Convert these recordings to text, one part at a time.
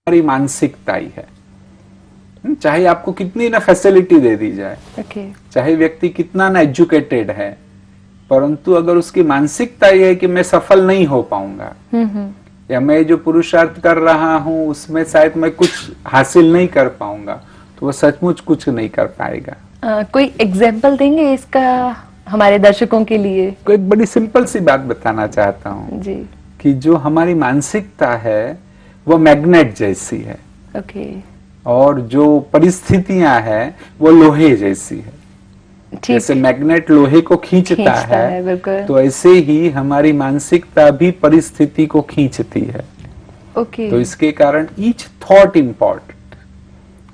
हमारी मानसिकता ही है। चाहे आपको कितनी ना फैसिलिटी दे दी जाए, चाहे व्यक्ति कितना ना एजुकेटेड है, परंतु अगर उसकी मानसिकता यह है कि मैं सफल नहीं हो पाऊंगा या मैं जो पुरुषार्थ कर रहा हूं उसमें शायद मैं कुछ हासिल नहीं कर पाऊंगा, तो वो सचमुच कुछ नहीं कर पाएगा। कोई एग्जाम्पल देंगे इसका हमारे दर्शकों के लिए? कोई एक बड़ी सिंपल सी बात बताना चाहता हूँ जी, कि जो हमारी मानसिकता है वो मैग्नेट जैसी है, और जो परिस्थितियां हैं वो लोहे जैसी है। जैसे मैग्नेट लोहे को खींचता है, तो ऐसे ही हमारी मानसिकता भी परिस्थिति को खींचती है। तो इसके कारण ईच थॉट इम्पोर्टेंट।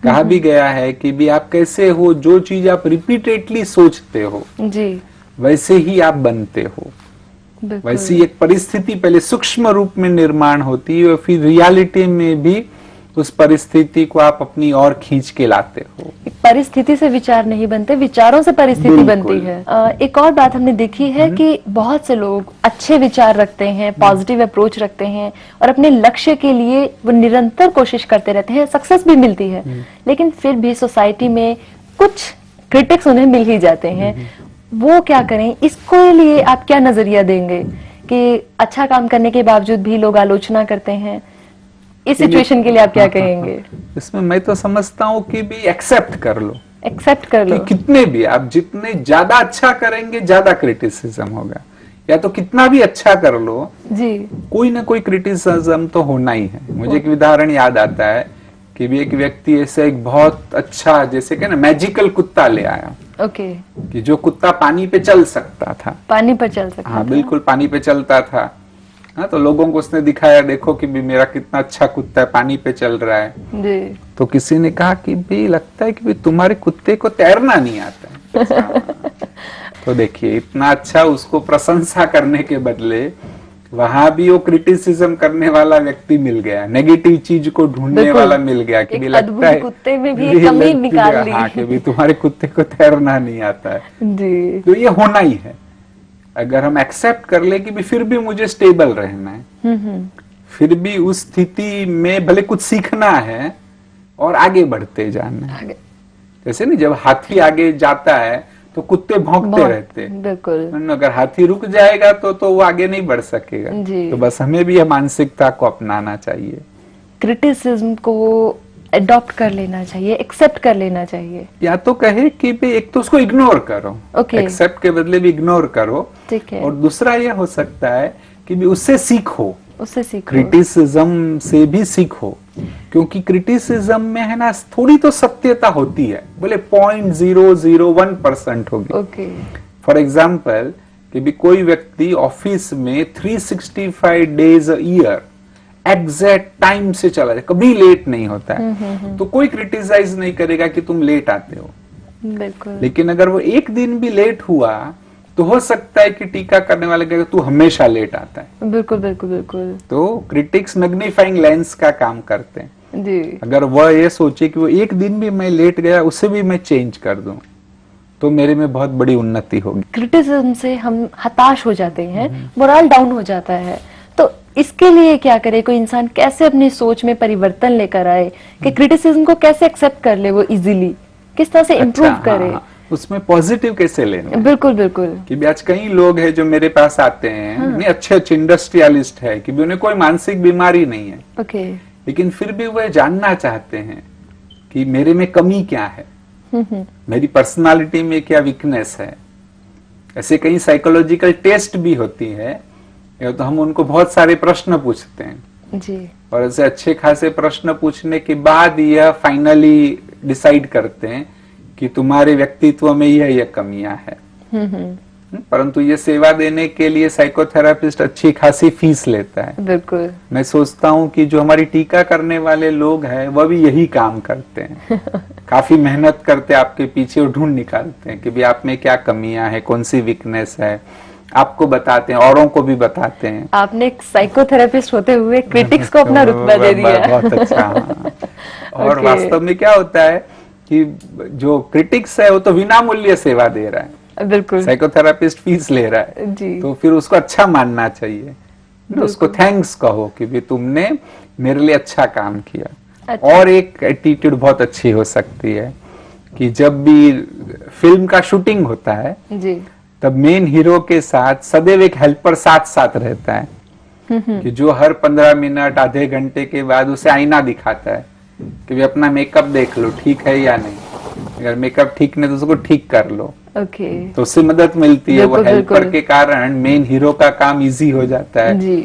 कहा भी गया है कि भी आप कैसे हो, जो चीज आप रिपीटेडली सोचते हो जी, वैसे ही आप बनते हो। वैसी एक परिस्थिति पहले सूक्ष्म रूप में निर्माण होती है और फिर रियलिटी में भी उस परिस्थिति को आप अपनी ओर खींच के लाते हो। परिस्थिति से विचार नहीं बनते, विचारों से परिस्थिति बनती है। एक और बात हमने देखी है कि बहुत से लोग अच्छे विचार रखते हैं, पॉजिटिव अप्रोच रखते हैं और अपने लक्ष्य के लिए वो निरंतर कोशिश करते रहते हैं, सक्सेस भी मिलती है, लेकिन फिर भी सोसाइटी में कुछ क्रिटिक्स उन्हें मिल ही जाते हैं। वो क्या करें? इसको लिए आप क्या नजरिया देंगे कि अच्छा काम करने के बावजूद भी लोग आलोचना करते हैं? इस सिचुएशन के लिए आप क्या कहेंगे? इसमें मैं तो समझता हूँ कि भी एक्सेप्ट कर लो, एक्सेप्ट कर लो। कितने भी आप जितने ज्यादा अच्छा करेंगे ज्यादा क्रिटिसिज्म होगा, या तो कितना भी अच्छा कर लो जी, कोई ना कोई क्रिटिसिज्म तो होना ही है। मुझे एक उदाहरण याद आता है कि भी एक व्यक्ति ऐसे एक बहुत अच्छा, जैसे कि ना मैजिकल कुत्ता ले आया, कि जो कुत्ता पानी पे चल सकता था, पानी पर चल सकता हाँ बिल्कुल पानी पे चलता था। हाँ, तो लोगों को उसने दिखाया, देखो कि भी मेरा कितना अच्छा कुत्ता है, पानी पे चल रहा है जी। तो किसी ने कहा कि भी लगता है कि भी तुम्हारे कुत्ते को तैरना नहीं आता है। तो देखिए इतना अच्छा, उसको प्रशंसा करने के बदले वहां भी वो क्रिटिसिज्म करने वाला व्यक्ति मिल गया, नेगेटिव चीज को ढूंढने वाला मिल गया कि भी लगता है कुत्ते में भी एक कमी निकाल ली। हाँ, कि भी तुम्हारे कुत्ते को तैरना नहीं आता है जी। तो ये होना ही है। अगर हम एक्सेप्ट कर ले कि भी फिर भी मुझे स्टेबल रहना है, फिर भी उस स्थिति में भले कुछ सीखना है और आगे बढ़ते जाना है। जैसे नहीं, जब हाथी आगे जाता है तो कुत्ते भौंकते रहते, बिल्कुल। अगर हाथी रुक जाएगा तो वो आगे नहीं बढ़ सकेगा। तो बस हमें भी यह मानसिकता को अपनाना चाहिए, क्रिटिसिज्म को अडॉप्ट कर लेना चाहिए, एक्सेप्ट कर लेना चाहिए। या तो कहे कि भी एक तो उसको इग्नोर करो, एक्सेप्ट के बदले भी इग्नोर करो, ठीक है। और दूसरा यह हो सकता है कि भी उससे सीखो, क्रिटिसिज्म से भी सीखो, क्योंकि क्रिटिसिज्म में है ना थोड़ी तो सत्यता होती है, बोले 0.001% होगी। फॉर एग्जाम्पल कि भी कोई व्यक्ति ऑफिस में 365 days a year exact time से चला जाए, कभी लेट नहीं होता है, तो कोई क्रिटिसाइज नहीं करेगा कि तुम लेट आते हो। बिल्कुल। लेकिन अगर वो एक दिन भी लेट हुआ तो हो सकता है कि टीका करने वाले कहेगा तू हमेशा लेट आता है। बिल्कुल बिल्कुल बिल्कुल। तो क्रिटिक्स मैग्नीफाइंग लेंस का काम करते हैं जी। अगर वह ये सोचे कि वो एक दिन भी मैं लेट गया उसे भी मैं चेंज कर दूं, तो मेरे में बहुत बड़ी उन्नति होगी। क्रिटिसिज्म से हम हताश हो जाते हैं, मोरल डाउन हो जाता है, तो इसके लिए क्या करे? कोई इंसान कैसे अपनी सोच में परिवर्तन लेकर आए कि क्रिटिसिज्म को कैसे एक्सेप्ट कर ले, वो इजीली किस तरह से इम्प्रूव करे? उसमें पॉजिटिव कैसे लेना? बिल्कुल बिल्कुल। कि आज कई लोग हैं जो मेरे पास आते हैं, अच्छे अच्छे इंडस्ट्रियलिस्ट है कि उन्हें कोई मानसिक बीमारी नहीं है, लेकिन फिर भी वह जानना चाहते हैं कि मेरे में कमी क्या है, मेरी पर्सनालिटी में क्या वीकनेस है। ऐसे कई साइकोलॉजिकल टेस्ट भी होती है, तो हम उनको बहुत सारे प्रश्न पूछते हैं जी। और ऐसे अच्छे खासे प्रश्न पूछने के बाद यह फाइनली डिसाइड करते हैं कि तुम्हारे व्यक्तित्व में यह कमियां है। परंतु ये सेवा देने के लिए साइकोथेरापिस्ट अच्छी खासी फीस लेता है। बिल्कुल। मैं सोचता हूँ कि जो हमारी टीका करने वाले लोग हैं वह भी यही काम करते हैं। काफी मेहनत करते हैं आपके पीछे और ढूंढ निकालते हैं कि भी आप में क्या कमियां है, कौन सी वीकनेस है, आपको बताते हैं, औरों को भी बताते हैं। आपने एक साइकोथेरेपिस्ट होते हुए क्रिटिक्स को अपना रुतबा दे दिया। बहुत अच्छा। और वास्तव में क्या होता है कि जो क्रिटिक्स है वो तो विना मूल्य सेवा दे रहा है, बिल्कुल। साइकोथेरापिस्ट फीस ले रहा है जी। तो फिर उसको अच्छा मानना चाहिए, उसको थैंक्स कहो कि भी तुमने मेरे लिए अच्छा काम किया। अच्छा। और एक एटीट्यूड बहुत अच्छी हो सकती है कि जब भी फिल्म का शूटिंग होता है जी। तब मेन हीरो के साथ सदैव एक हेल्पर साथ साथ रहता है कि जो हर 15 मिनट आधे घंटे के बाद उसे आईना दिखाता है कि भी अपना मेकअप देख लो ठीक है या नहीं, अगर मेकअप ठीक नहीं तो उसको ठीक कर लो। ओके। तो उससे मदद मिलती है, वो बिल्कुल, हेल्पर बिल्कुल। के कारण मेन हीरो का काम इजी हो जाता है। जी।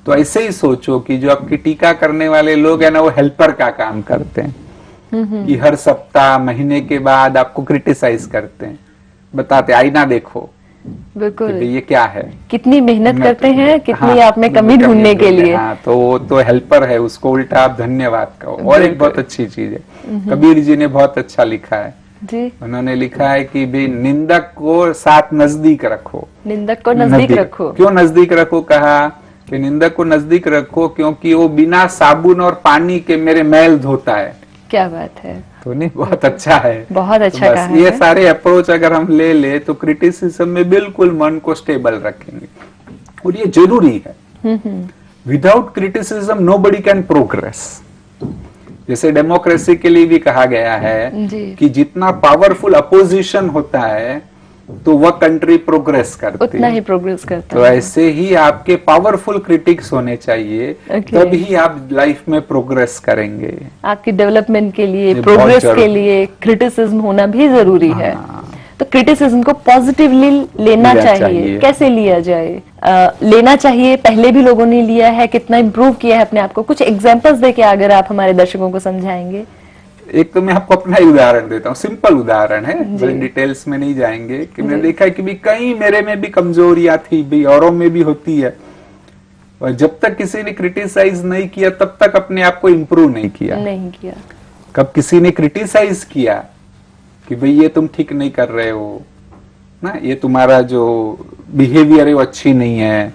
तो ऐसे ही सोचो कि जो आपकी टीका करने वाले लोग है ना, वो हेल्पर का काम करते हैं कि हर सप्ताह महीने के बाद आपको क्रिटिसाइज करते हैं, बताते आईना देखो कि बिल्कुल। भाई ये क्या है, कितनी मेहनत करते हैं, कितनी हाँ, आप में कमी ढूंढने के लिए। हाँ, तो वो तो हेल्पर है, उसको उल्टा आप धन्यवाद कहो। और एक बहुत अच्छी चीज है, कबीर जी ने बहुत अच्छा लिखा है जी। उन्होंने लिखा है कि भाई निंदक को साथ नजदीक रखो। निंदक को नजदीक रखो। क्यों नजदीक रखो कहा कि निंदक को नजदीक रखो क्योंकि वो बिना साबुन और पानी के मेरे मैल धोता है। क्या बात है। तो नहीं, बहुत अच्छा है, बहुत अच्छा तो कहा बस ये है। सारे अप्रोच अगर हम ले तो क्रिटिसिज्म में बिल्कुल मन को स्टेबल रखेंगे और ये जरूरी है। Without criticism nobody can progress. जैसे डेमोक्रेसी के लिए भी कहा गया है जी। कि जितना पावरफुल अपोजिशन होता है तो वह कंट्री प्रोग्रेस करती उतना है। ही प्रोग्रेस करता तो है। ऐसे ही आपके पावरफुल क्रिटिक्स होने चाहिए, तभी आप लाइफ में प्रोग्रेस करेंगे। आपकी डेवलपमेंट के लिए, ये प्रोग्रेस बहुत के लिए क्रिटिसिज्म होना भी जरूरी है। हाँ। तो क्रिटिसिज्म को पॉजिटिवली लेना चाहिए। कैसे लिया जाए? लेना चाहिए, पहले भी लोगों ने लिया है, कितना इम्प्रूव किया है अपने आप को, कुछ एग्जांपल्स देके अगर आप हमारे दर्शकों को समझाएंगे। एक तो मैं आपको अपना ही उदाहरण देता हूँ, सिंपल उदाहरण है, बड़े डिटेल्स में नहीं जाएंगे कि मैंने देखा है कि भी कहीं मेरे में भी कमजोरियां थी, भी औरों में भी होती है, और जब तक किसी ने क्रिटिसाइज नहीं किया तब तक अपने आप को इम्प्रूव नहीं किया। कब किसी ने क्रिटिसाइज किया कि भाई ये तुम ठीक नहीं कर रहे हो ना, ये तुम्हारा जो बिहेवियर है वो अच्छी नहीं है,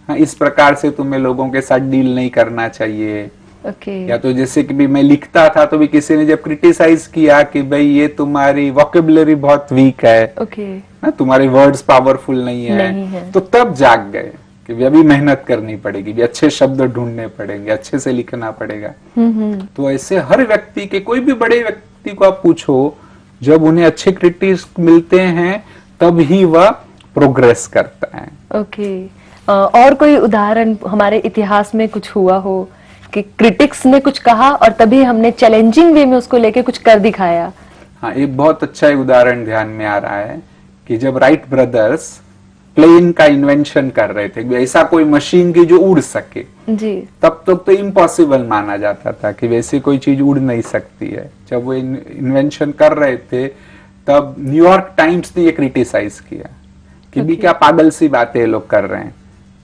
हाँ, इस प्रकार से तुम्हें लोगों के साथ डील नहीं करना चाहिए। या तो जैसे कि भी मैं लिखता था तो भी किसी ने जब क्रिटिसाइज किया कि भाई ये तुम्हारी वोकेबुलरी बहुत वीक है, ना, तुम्हारे वर्ड्स पावरफुल नहीं है, तो तब जाग गए कि भी अभी मेहनत करनी पड़ेगी, भी अच्छे शब्द ढूंढने पड़ेंगे, अच्छे से लिखना पड़ेगा। तो ऐसे हर व्यक्ति के, कोई भी बड़े व्यक्ति को आप पूछो, जब उन्हें अच्छे क्रिटिक्स मिलते हैं तब ही वह प्रोग्रेस करता है। और कोई उदाहरण हमारे इतिहास में कुछ हुआ हो कि क्रिटिक्स ने कुछ कहा और तभी हमने चैलेंजिंग वे में उसको लेके कुछ कर दिखाया? हाँ, एक बहुत अच्छा उदाहरण ध्यान में आ रहा है कि जब राइट ब्रदर्स प्लेन का इन्वेंशन कर रहे थे, ऐसा कोई मशीन की जो उड़ सके जी, तब तक तो इम्पॉसिबल माना जाता था कि वैसी कोई चीज उड़ नहीं सकती है। जब वो इन्वेंशन कर रहे थे तब न्यूयॉर्क टाइम्स ने ये क्रिटिसाइज किया कि भी क्या पागल सी बातें ये लोग कर रहे हैं,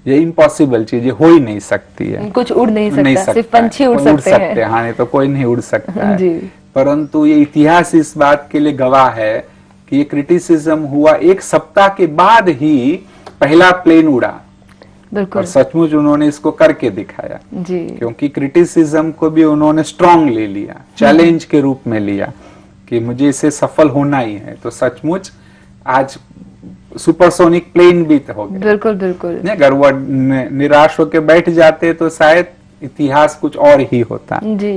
ये इम्पॉसिबल चीज हो ही नहीं सकती है, कुछ उड़ नहीं सकता, सिर्फ पंछी उड़ सकते हैं। हाँ, नहीं तो कोई नहीं उड़ सकता है। जी। परंतु ये इतिहास इस बात के लिए गवाह है कि ये क्रिटिसिज्म हुआ 1 सप्ताह के बाद ही पहला प्लेन उड़ा, और सचमुच उन्होंने इसको करके दिखाया जी। क्योंकि क्रिटिसिज्म को भी उन्होंने स्ट्रांग ले लिया, चैलेंज के रूप में लिया कि मुझे इसे सफल होना ही है। तो सचमुच आज सुपरसोनिक प्लेन भी हो गए। बिल्कुल बिल्कुल। अगर वो निराश होकर बैठ जाते तो शायद इतिहास कुछ और ही होता। जी,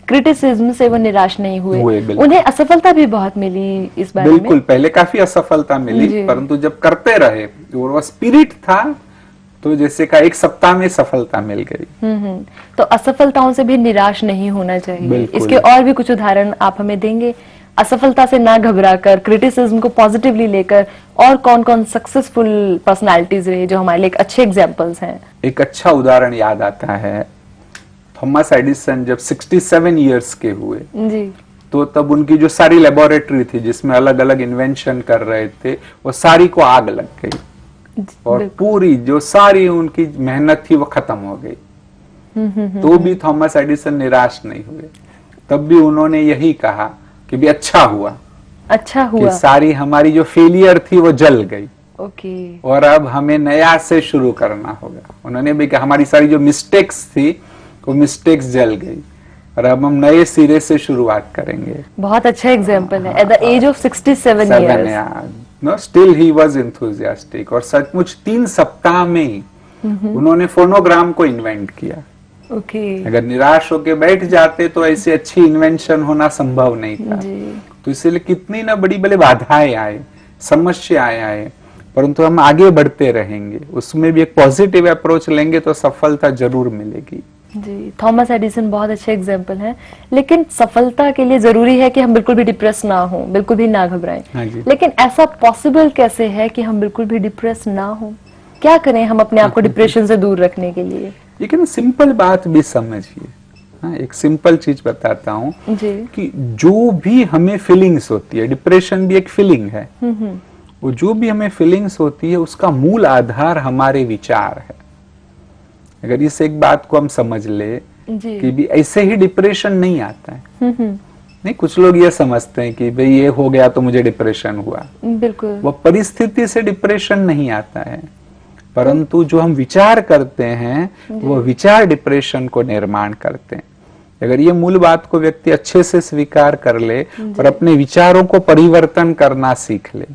क्रिटिसिज्म से वो निराश नहीं हुए। उन्हें असफलता भी बहुत मिली इस बारे में। बिल्कुल, पहले काफी असफलता मिली, परंतु जब करते रहे और वो स्पिरिट था तो जैसे का 1 सप्ताह में सफलता मिल गई। तो असफलताओं से भी निराश नहीं होना चाहिए। इसके और भी कुछ उदाहरण आप हमें देंगे? असफलता से ना घबराकर, क्रिटिसिज्म को पॉजिटिवली लेकर, और कौन कौन सक्सेसफुल पर्सनालिटीज रहे जो हमारे लिए एक अच्छे एग्जांपल्स हैं? एक अच्छा उदाहरण याद आता है, थॉमस एडिसन जब 67 इयर्स के हुए जी, तो तब उनकी जो सारी लेबोरेटरी थी जिसमें अलग अलग इन्वेंशन कर रहे थे वो सारी को आग लग गई और पूरी जो सारी उनकी मेहनत थी वो खत्म हो गई। तो भी थॉमस एडिसन निराश नहीं हुए, तब भी उन्होंने यही कहा कि भी अच्छा हुआ कि सारी हमारी जो फेलियर थी वो जल गई, और अब हमें नया से शुरू करना होगा। उन्होंने भी कहा हमारी सारी जो मिस्टेक्स थी वो मिस्टेक्स जल गई और अब हम नए सिरे से शुरुआत करेंगे। बहुत अच्छा एग्जांपल है। At the age of 67 years no still he was enthusiastic, और सचमुच 3 सप्ताह में ही उन्होंने फोनोग्राम को इन्वेंट किया। अगर निराश होके बैठ जाते तो ऐसी अच्छी इन्वेंशन होना संभव नहीं था। तो इसीलिए कितनी ना बड़ी बड़े बाधाएं आए, समस्याएं आए, परंतु हम आगे बढ़ते रहेंगे, उसमें भी एक पॉजिटिव अप्रोच लेंगे तो सफलता जरूर मिलेगी। जी, थॉमस एडिसन बहुत अच्छे एग्जाम्पल हैं। लेकिन सफलता के लिए जरूरी है कि हम बिल्कुल भी डिप्रेस ना हो, बिल्कुल भी ना घबराएं। लेकिन ऐसा पॉसिबल कैसे है कि हम बिल्कुल भी डिप्रेस ना हो? क्या करें हम अपने आप को डिप्रेशन से दूर रखने के लिए? लेकिन सिंपल बात भी समझिए। एक सिंपल चीज बताता हूँ कि जो भी हमें फीलिंग्स होती है, डिप्रेशन भी एक फीलिंग है, वो जो भी हमें फीलिंग्स होती है उसका मूल आधार हमारे विचार है। अगर इस एक बात को हम समझ ले कि भी ऐसे ही डिप्रेशन नहीं आता है। नहीं, कुछ लोग ये समझते हैं कि भाई ये हो गया तो मुझे डिप्रेशन हुआ। बिल्कुल, वो परिस्थिति से डिप्रेशन नहीं आता है, परंतु जो हम विचार करते हैं वो विचार डिप्रेशन को निर्माण करते हैं। अगर ये मूल बात को व्यक्ति अच्छे से स्वीकार कर ले और अपने विचारों को परिवर्तन करना सीख ले,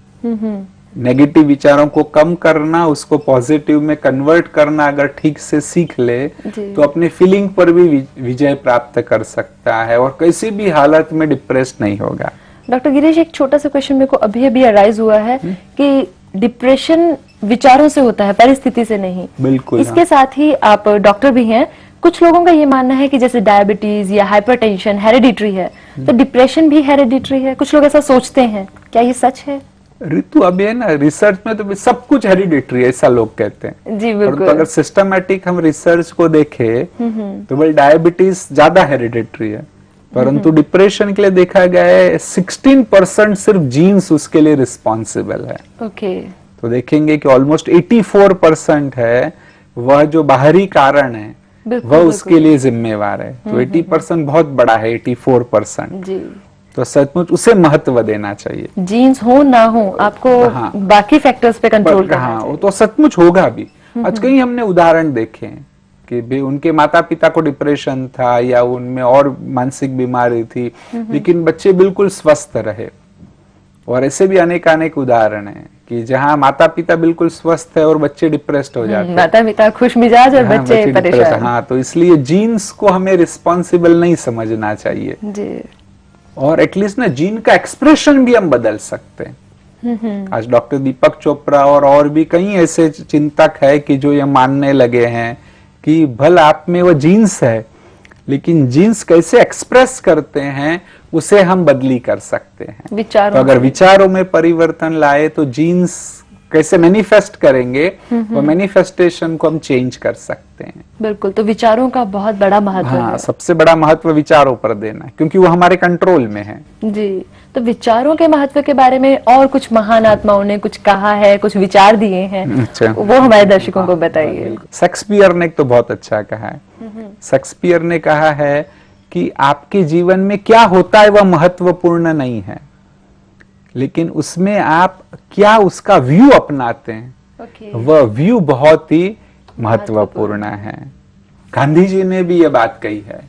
नेगेटिव विचारों को कम करना, उसको पॉजिटिव में कन्वर्ट करना अगर ठीक से सीख ले तो अपने फीलिंग पर भी विजय प्राप्त कर सकता है और किसी भी हालत में डिप्रेस नहीं होगा। डॉक्टर गिरीश, एक छोटा सा क्वेश्चन मेरे को अभी अराइज हुआ है कि डिप्रेशन विचारों से होता है, परिस्थिति से नहीं। बिल्कुल। इसके साथ ही आप डॉक्टर भी हैं, कुछ लोगों का ये मानना है कि जैसे डायबिटीज या हाइपरटेंशन हेरिडिटरी है, तो डिप्रेशन भी हेरिडिटरी है। कुछ लोग ऐसा सोचते हैं, क्या ये सच है? ऋतु, अब है ना रिसर्च में तो सब कुछ हेरिडिटरी है ऐसा लोग कहते हैं। जी बिल्कुल। तो अगर सिस्टमैटिक हम रिसर्च को देखें तो भाई डायबिटीज ज्यादा हेरिडिटरी है, परंतु डिप्रेशन के लिए देखा गया है 16% सिर्फ जीन्स उसके लिए रिस्पॉन्सिबल है। तो देखेंगे कि ऑलमोस्ट 84% है वह जो बाहरी कारण है वह उसके लिए जिम्मेवार है। तो 80% बहुत बड़ा है, 84%। जी। तो सचमुच उसे महत्व देना चाहिए। जीन्स हो ना हो, आपको बाकी फैक्टर्स पे कंट्रोल करना चाहिए। वो तो सचमुच होगा भी। आज कहीं हमने उदाहरण देखे हैं कि भी उनके माता पिता को डिप्रेशन था या उनमें और मानसिक बीमारी थी, लेकिन बच्चे बिल्कुल स्वस्थ रहे। और ऐसे भी अनेक उदाहरण हैं कि जहां माता पिता बिल्कुल स्वस्थ है और बच्चे डिप्रेस्ड हो जाते हैं। माता पिता खुश मिजाज और बच्चे परेशान। हाँ, तो इसलिए जीन्स को हमें रिस्पॉन्सिबल नहीं समझना चाहिए जी। और एटलीस्ट ना जीन का एक्सप्रेशन भी हम बदल सकते हैं। आज डॉक्टर दीपक चोपड़ा और भी कई ऐसे चिंतक है कि जो ये मानने लगे हैं कि भल आप में वो जीन्स है, लेकिन जीन्स कैसे एक्सप्रेस करते हैं उसे हम बदली कर सकते हैं। विचारों तो अगर विचारों में परिवर्तन लाए तो जीन्स कैसे मैनिफेस्ट करेंगे, वो मैनिफेस्टेशन को हम चेंज कर सकते हैं। बिल्कुल, तो विचारों का बहुत बड़ा महत्व है। सबसे बड़ा महत्व विचारों पर देना है, क्योंकि वो हमारे कंट्रोल में है। जी, तो विचारों के महत्व के बारे में और कुछ महान आत्माओं ने कुछ कहा है, कुछ विचार दिए हैं। अच्छा। वो हमारे दर्शकों को बताइए। शेक्सपियर ने तो बहुत अच्छा कहा है। शेक्सपियर ने कहा है कि आपके जीवन में क्या होता है वह महत्वपूर्ण नहीं है, लेकिन उसमें आप क्या उसका व्यू अपनाते हैं वह व्यू बहुत ही महत्वपूर्ण है। गांधी जी ने भी यह बात कही है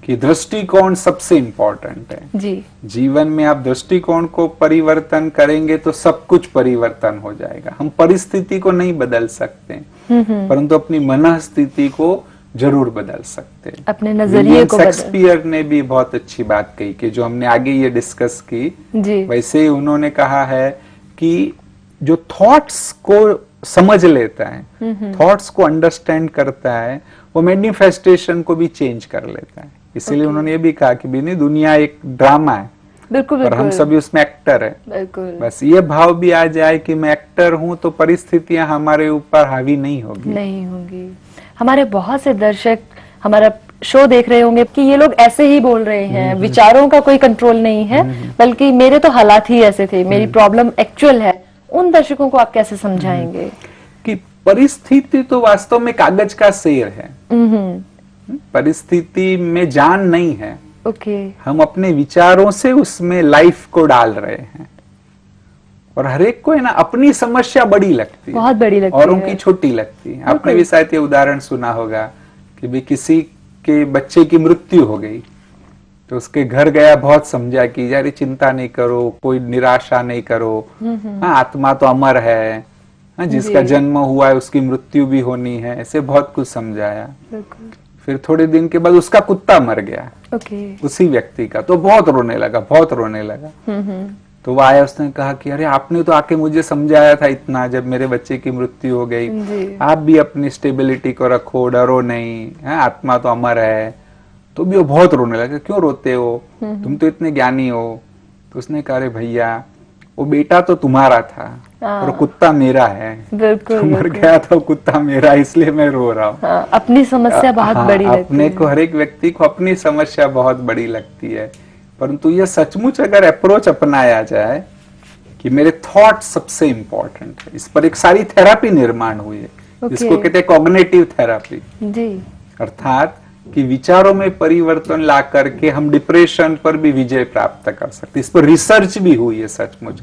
कि दृष्टिकोण सबसे इंपॉर्टेंट है जी। जीवन में आप दृष्टिकोण को परिवर्तन करेंगे तो सब कुछ परिवर्तन हो जाएगा। हम परिस्थिति को नहीं बदल सकते, परंतु अपनी मनस्थिति को जरूर बदल सकते हैं। अपने नजरिए को शेक्सपियर ने भी बहुत अच्छी बात कही कि जो हमने आगे ये डिस्कस की जी। वैसे ही उन्होंने कहा है कि जो थॉट्स को समझ लेता है, थॉट्स को अंडरस्टैंड करता है, वो मैनिफेस्टेशन को भी चेंज कर लेता है। इसीलिए उन्होंने ये भी कहा कि नहीं, दुनिया एक ड्रामा है। बिल्कुल, और हम सभी उसमें एक्टर है। बिल्कुल। बस ये भाव भी आ जाए कि मैं एक्टर हूं तो परिस्थितियां हमारे ऊपर हावी नहीं होगी। हमारे बहुत से दर्शक हमारा शो देख रहे होंगे कि ये लोग ऐसे ही बोल रहे हैं, विचारों का कोई कंट्रोल नहीं है, बल्कि मेरे तो हालात ही ऐसे थे, मेरी प्रॉब्लम एक्चुअल है। उन दर्शकों को आप कैसे समझाएंगे कि परिस्थिति तो वास्तव में कागज का शेर है, परिस्थिति में जान नहीं है। हम अपने विचारों से उसमें लाइफ को डाल रहे हैं, और हर एक को है ना अपनी समस्या बड़ी लगती है, बहुत बड़ी लगती है, और उनकी छोटी लगती है। आपने भी शायद ये उदाहरण सुना होगा कि भी किसी के बच्चे की मृत्यु हो गई तो उसके घर गया, बहुत समझा कि यार चिंता नहीं करो, कोई निराशा नहीं करो, आत्मा तो अमर है, जिसका जन्म हुआ है उसकी मृत्यु भी होनी है, ऐसे बहुत कुछ समझाया। फिर थोड़े दिन के बाद उसका कुत्ता मर गया, उसी व्यक्ति का। तो बहुत रोने लगा, बहुत रोने लगा। तो वो आया, उसने कहा कि अरे आपने तो आके मुझे समझाया था इतना जब मेरे बच्चे की मृत्यु हो गई, आप भी अपनी स्टेबिलिटी को रखो, डरो नहीं, है आत्मा तो अमर है। तो भी वो बहुत रोने लगा, क्यों रोते हो, तुम तो इतने ज्ञानी हो। तो उसने कहा अरे भैया वो बेटा तो तुम्हारा था और कुत्ता मेरा है, बिल्कुल, तो मर गया तो कुत्ता मेरा, इसलिए मैं रो रहा हूँ। अपनी समस्या बहुत बड़ी लगती है। अपने को, हर एक व्यक्ति को अपनी समस्या बहुत बड़ी लगती है, परंतु ये सचमुच अगर अप्रोच अपनाया जाए कि मेरे थॉट सबसे इंपॉर्टेंट है, इस पर एक सारी थेरापी निर्माण हुई है, जिसको कहते हैं कॉग्निटिव थेरापी जी। अर्थात कि विचारों में परिवर्तन ला करके हम डिप्रेशन पर भी विजय प्राप्त कर सकते। इस पर रिसर्च भी हुई है सचमुच।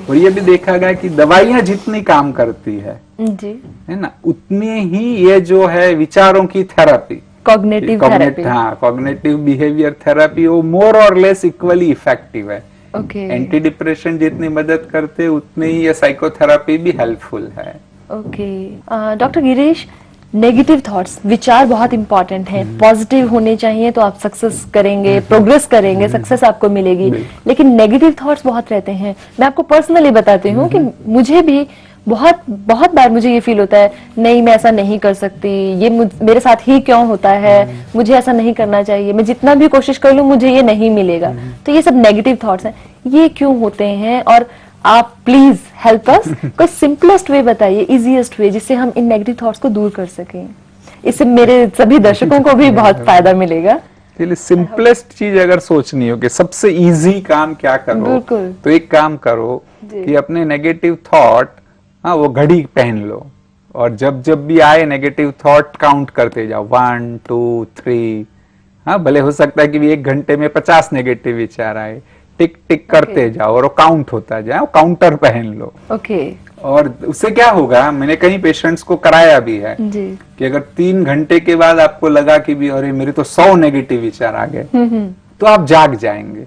और ये भी देखा गया कि दवाइयां जितनी काम करती है जी, है ना, उतनी ही ये जो है विचारों की थेरापी, कॉग्निटिव थेरापी, हाँ कॉग्निटिव बिहेवियर थेरापी, वो मोर और लेस इक्वली इफेक्टिव है। एंटी डिप्रेशन जितनी मदद करते उतनी ही ये साइकोथेरापी भी हेल्पफुल है। डॉक्टर गिरीश, नेगेटिव थॉट्स, विचार बहुत इंपॉर्टेंट हैं, पॉजिटिव होने चाहिए तो आप सक्सेस करेंगे, प्रोग्रेस करेंगे, सक्सेस आपको मिलेगी। लेकिन नेगेटिव थॉट्स बहुत रहते हैं। मैं आपको पर्सनली बताती हूँ कि मुझे भी बहुत बार मुझे ये फील होता है, नहीं मैं ऐसा नहीं कर सकती, ये मेरे साथ ही क्यों होता है, मुझे ऐसा नहीं करना चाहिए, मैं जितना भी कोशिश कर लूं मुझे ये नहीं मिलेगा। तो ये सब नेगेटिव थॉट्स हैं, ये क्यों होते हैं? और आप प्लीज हेल्प अस, कोई सिंपलेस्ट वे बताइए, इजीएस्ट वे, जिससे हम इन नेगेटिव थॉट्स को दूर कर सकें। इससे मेरे सभी दर्शकों को भी बहुत फायदा मिलेगा। सिंपलेस्ट चीज अगर सोचनी हो कि सबसे इजी काम क्या करो, तो एक काम करो कि अपने नेगेटिव थॉट, हाँ वो घड़ी पहन लो, और जब जब भी आए नेगेटिव थॉट काउंट करते जाओ, 1 2 3। हाँ भले हो सकता है कि 1 घंटे में 50 नेगेटिव विचार आए, टिक टिक करते जाओ और वो काउंट होता जाए, काउंटर पहन लो। और उससे क्या होगा, मैंने कई पेशेंट्स को कराया भी है जी, कि अगर 3 घंटे के बाद आपको लगा कि भी अरे मेरे तो 100 नेगेटिव विचार आ गए, तो आप जाग जाएंगे।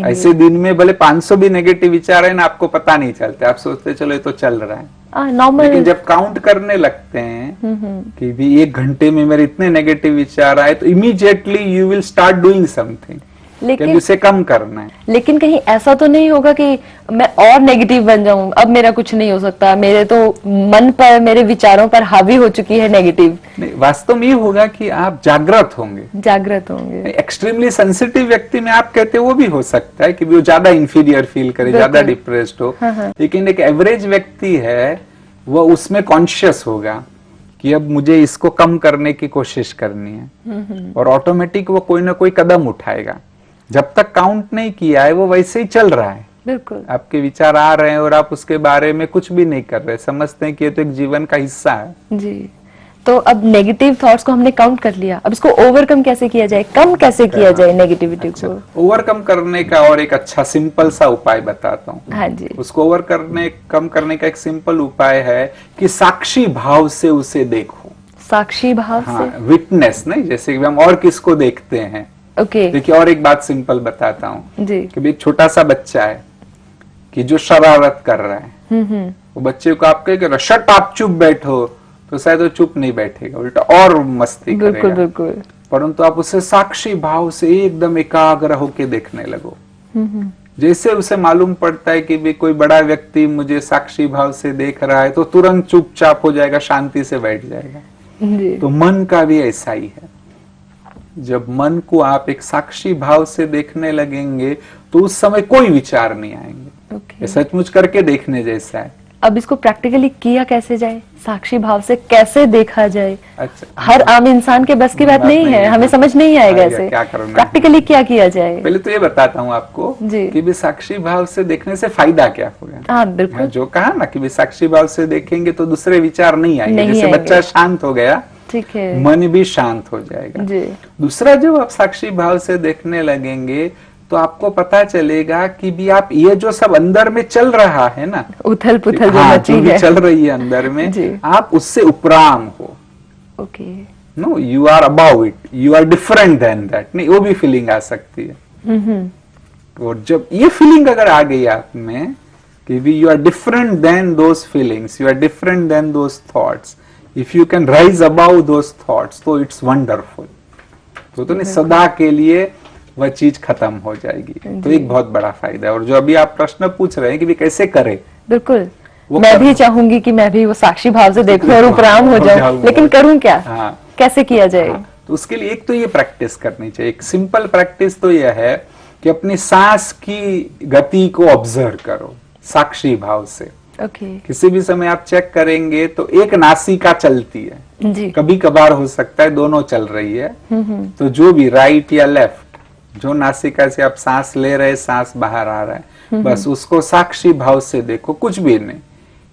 ऐसे दिन में भले 500 भी नेगेटिव विचार है ना, आपको पता नहीं चलता, आप सोचते चलो ये तो चल रहा है नॉर्मल। लेकिन जब काउंट करने लगते हैं कि भी 1 घंटे में मेरे इतने नेगेटिव विचार आए, तो immediately you will start doing something, लेकिन उसे कम करना है। लेकिन कहीं ऐसा तो नहीं होगा कि मैं और नेगेटिव बन जाऊं, अब मेरा कुछ नहीं हो सकता, मेरे तो मन पर, मेरे विचारों पर हावी हो चुकी है नेगेटिव। नहीं, वास्तव में ये होगा कि आप जागृत होंगे। एक्सट्रीमली सेंसिटिव व्यक्ति में आप कहते वो भी हो सकता है कि वो ज्यादा इंफीरियर फील करे, ज्यादा डिप्रेस्ड हो। लेकिन एक एवरेज व्यक्ति है वो उसमें कॉन्शियस होगा कि अब मुझे इसको कम करने की कोशिश करनी है, और ऑटोमेटिक वो कोई ना कोई कदम उठाएगा। जब तक काउंट नहीं किया है वो वैसे ही चल रहा है, बिल्कुल आपके विचार आ रहे हैं और आप उसके बारे में कुछ भी नहीं कर रहे, समझते हैं कि ये तो एक जीवन का हिस्सा है जी। तो अब नेगेटिव थॉट्स को हमने काउंट कर लिया, अब इसको ओवरकम कैसे किया जाए, कम कैसे किया जाए नेगेटिविटी को? ओवरकम करने का और एक अच्छा सिंपल सा उपाय बताता हूँ। हाँ जी। उसको कम करने का एक सिंपल उपाय है कि साक्षी भाव से उसे देखो। साक्षी भाव से? विटनेस नहीं, जैसे कि हम और किसको देखते हैं। देखिए और एक बात सिंपल बताता हूँ कि एक छोटा सा बच्चा है कि जो शरारत कर रहा है, वो बच्चे को आप कहें शट आप चुप बैठो, तो शायद वो चुप नहीं बैठेगा, उल्टा और मस्ती करेगा। बिल्कुल। परंतु आप उसे साक्षी भाव से एकदम एकाग्र होके देखने लगो। जैसे उसे मालूम पड़ता है कि भी कोई बड़ा व्यक्ति मुझे साक्षी भाव से देख रहा है, तो तुरंत चुपचाप हो जाएगा, शांति से बैठ जाएगा। तो मन का भी ऐसा ही है, जब मन को आप एक साक्षी भाव से देखने लगेंगे तो उस समय कोई विचार नहीं आएंगे। सचमुच करके देखने जैसा है। अब इसको प्रैक्टिकली किया कैसे जाए, साक्षी भाव से कैसे देखा जाए? अच्छा, हर आम इंसान के बस की बात नहीं है, हमें समझ नहीं आएगा ऐसे। क्या करना प्रैक्टिकली क्या किया जाए? पहले तो ये बताता हूँ आपको कि भी साक्षी भाव से देखने से फायदा क्या होगा। हाँ बिल्कुल, जो कहा ना कि भी साक्षी भाव से देखेंगे तो दूसरे विचार नहीं आएंगे। जैसे बच्चा शांत हो गया, ठीक है, मन भी शांत हो जाएगा जी। दूसरा, जब आप साक्षी भाव से देखने लगेंगे तो आपको पता चलेगा कि भी आप ये जो सब अंदर में चल रहा है ना, उथल पुथल जो भी चल रही है अंदर में, आप उससे उपराम हो। No, you are about it, you are different than that. नहीं, वो भी फीलिंग आ सकती है। और जब ये फीलिंग अगर आ गई आप में कि भी you are different than those feelings, you are different than those thoughts, if you can rise above those thoughts तो इट्स वंडरफुल। तो नहीं सदा के लिए वह चीज खत्म हो जाएगी। तो एक बहुत बड़ा फायदा है। और जो अभी आप प्रश्न पूछ रहे हैं कि भी कैसे करें, बिल्कुल मैं भी चाहूंगी कि मैं भी वो साक्षी भाव से देखूं और उपराम हो जाऊं, लेकिन करूं क्या? हाँ, कैसे किया जाए? हाँ, तो उसके लिए एक तो ये प्रैक्टिस करनी चाहिए। एक सिंपल प्रैक्टिस तो यह है कि अपनी सांस की गति को ऑब्जर्व करो साक्षी भाव से। किसी भी समय आप चेक करेंगे तो एक नासिका चलती है जी। कभी कभार हो सकता है दोनों चल रही है। तो जो भी राइट या लेफ्ट, जो नासिका से आप सांस ले रहे, सांस बाहर आ रहा है, बस उसको साक्षी भाव से देखो। कुछ भी नहीं,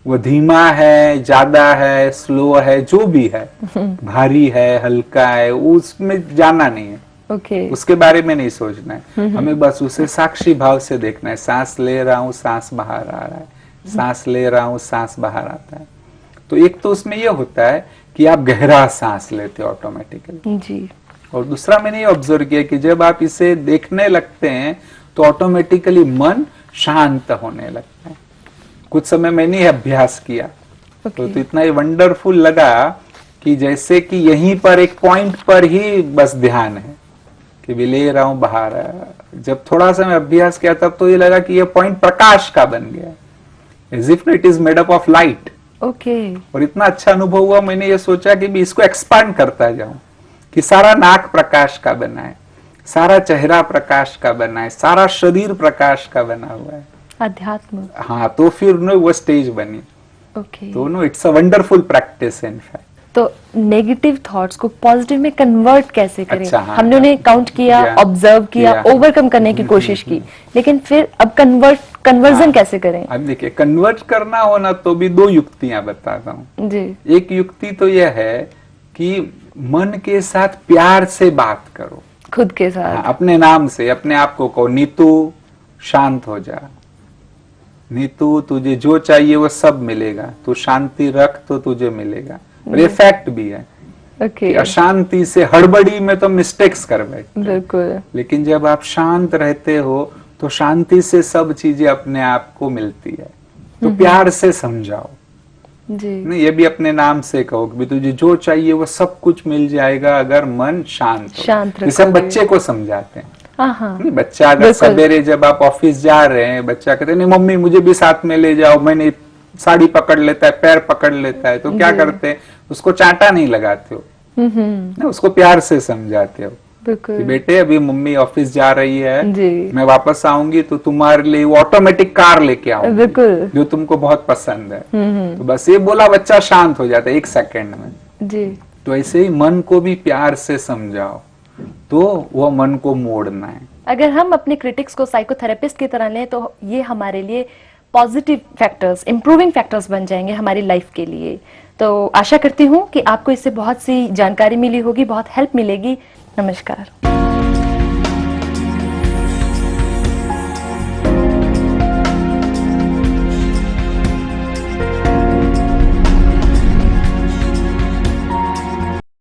वो धीमा है, ज्यादा है, स्लो है, जो भी है, भारी है, हल्का है, उसमें जाना नहीं है। उसके बारे में नहीं सोचना है। हमें बस उसे साक्षी भाव से देखना है। सांस ले रहा हूं, सांस बाहर आ रहा है, सांस ले रहा हूं, सांस बाहर आता है। तो एक तो उसमें यह होता है कि आप गहरा सांस लेते हो ऑटोमेटिकली जी। और दूसरा मैंने ये ऑब्जर्व किया कि जब आप इसे देखने लगते हैं तो ऑटोमेटिकली मन शांत होने लगता है। कुछ समय मैंने ये अभ्यास किया तो इतना ही वंडरफुल लगा कि जैसे कि यहीं पर एक पॉइंट पर ही बस ध्यान है कि भी ले रहा हूं बाहर। जब थोड़ा सा मैं अभ्यास किया तब तो ये लगा कि ये पॉइंट प्रकाश का बन गया, as if it is made up of light. और इतना अच्छा अनुभव हुआ, मैंने ये सोचा कि भी इसको एक्सपांड करता जाऊं कि सारा नाक प्रकाश का बना है, सारा चेहरा प्रकाश का बना है, सारा शरीर प्रकाश का बना हुआ है, अध्यात्म। हाँ, तो फिर वो स्टेज बनी। तो no it's a wonderful practice in fact. तो नेगेटिव थॉट्स को पॉजिटिव में कन्वर्ट कैसे करें? अच्छा, हाँ, हमने उन्हें काउंट किया, ऑब्जर्व किया, ओवरकम करने की कोशिश की, लेकिन फिर अब कन्वर्जन कैसे करें? अब देखिए, कन्वर्ट करना हो ना तो भी दो युक्तियां बताता हूँ जी। एक युक्ति तो यह है कि मन के साथ प्यार से बात करो, खुद के साथ। हाँ, अपने नाम से अपने आप को कहो, नीतू शांत हो जा, नीतू तुझे जो चाहिए वो सब मिलेगा, तू शांति रख तो तुझे मिलेगा। और ये फैक्ट भी है कि अशांति से, हड़बड़ी में तो मिस्टेक्स कर बैठते, बिल्कुल। लेकिन जब आप शांत रहते हो तो शांति से सब चीजें अपने आप को मिलती है। तो प्यार से समझाओ जी। नहीं, ये भी अपने नाम से कहो कि तुझे जो चाहिए वो सब कुछ मिल जाएगा अगर मन शांत हो। जैसे हम बच्चे को समझाते हैं, नहीं, बच्चा अगर सवेरे जब आप ऑफिस जा रहे हैं, बच्चा कहते नहीं मम्मी मुझे भी साथ में ले जाओ, मैंने साड़ी पकड़ लेता है, पैर पकड़ लेता है, तो क्या करते हैं, उसको चांटा नहीं लगाते हो, ना, उसको प्यार से समझाते हो कि बेटे अभी मम्मी ऑफिस जा रही है जी। मैं वापस आऊंगी तो तुम्हारे लिए वो ऑटोमेटिक कार लेके आऊंगी जो तुमको बहुत पसंद है। तो बस ये बोला, बच्चा शांत हो जाता है 1 सेकंड में जी। तो ऐसे ही मन को भी प्यार से समझाओ तो वो मन को मोड़ना है। अगर हम अपने क्रिटिक्स को साइकोथेरेपिस्ट की तरह लें तो ये हमारे लिए पॉजिटिव फैक्टर्स, इंप्रूविंग फैक्टर्स बन जाएंगे हमारी लाइफ के लिए। तो आशा करती हूँ कि आपको इससे बहुत सी जानकारी मिली होगी, बहुत हेल्प मिलेगी। नमस्कार।